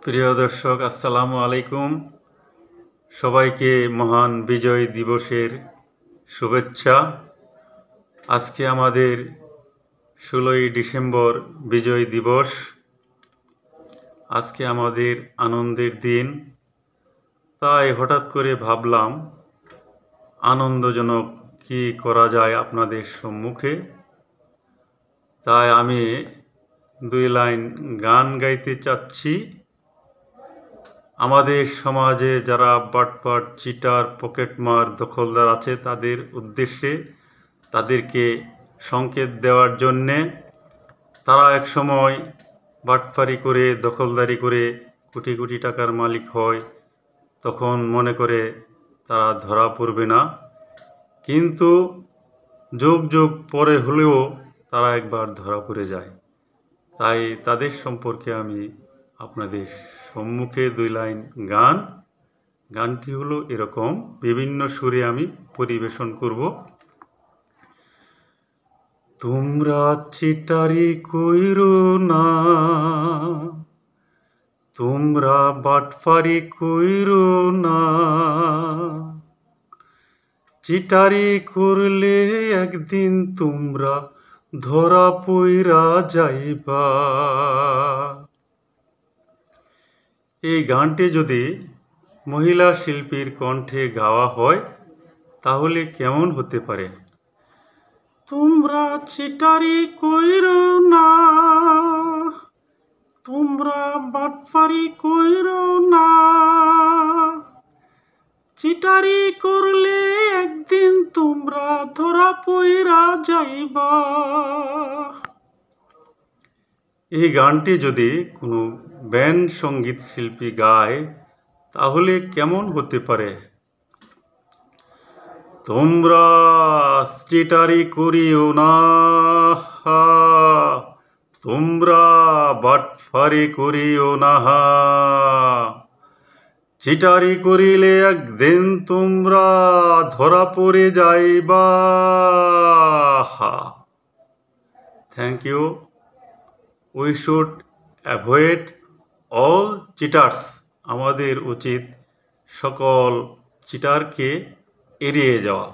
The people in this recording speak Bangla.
প্রিয় দর্শক, আসসালামু আলাইকুম। সবাইকে মহান বিজয় দিবসের শুভেচ্ছা। আজকে আমাদের 16ই ডিসেম্বর বিজয় দিবস। আজকে আমাদের আনন্দের দিন। তাই হঠাৎ করে ভাবলাম আনন্দজনক কি করা যায় আপনাদের সম্মুখে। তাই আমি 2 লাইন গান গাইতে চাচ্ছি। আমাদের সমাজে যারা বাটপার, চিটার, পকেটমার, দখলদার আছে তাদের উদ্দেশ্যে, তাদেরকে সংকেত দেওয়ার জন্যে। তারা এক সময় বাটপারি করে, দখলদারি করে কোটি কোটি টাকার মালিক হয়, তখন মনে করে তারা ধরা পড়বে না, কিন্তু যুগ যুগ পরে হলেও তারা একবার ধরা পড়ে যায়। তাই তাদের সম্পর্কে আমি আপনাদের সম্মুখে 2 লাইন গানটি হলো এরকম, বিভিন্ন সুরে আমি পরিবেশন করব। তোমরা চিটারি কইরো না, তোমরা বাটপারি কইরো না, চিটারি করলে একদিন তোমরা ধরা পইরা যাইবা। এই গানটি যদি মহিলা শিল্পীর কণ্ঠে গাওয়া হয় তাহলে কেমন হতে পারে? তোমরা চিটারি কইরো না, তোমরা বাটপারি কইরো না, চিটারি করলে একদিন তোমরা ধরা পইরা যাইবা। এই গানটি যদি কোনো ব্যান্ড সঙ্গীত শিল্পী গায় তাহলে কেমন হতে পারে? তোমরা চিটারি করিও না, তোমরা বাটপারি করিও না, চিটারি করিলে একদিন তোমরা ধরা পড়ে যাইবা। Thank you. We should avoid all cheaters. আমাদের উচিত সকল চিটারকে এড়িয়ে যাওয়া।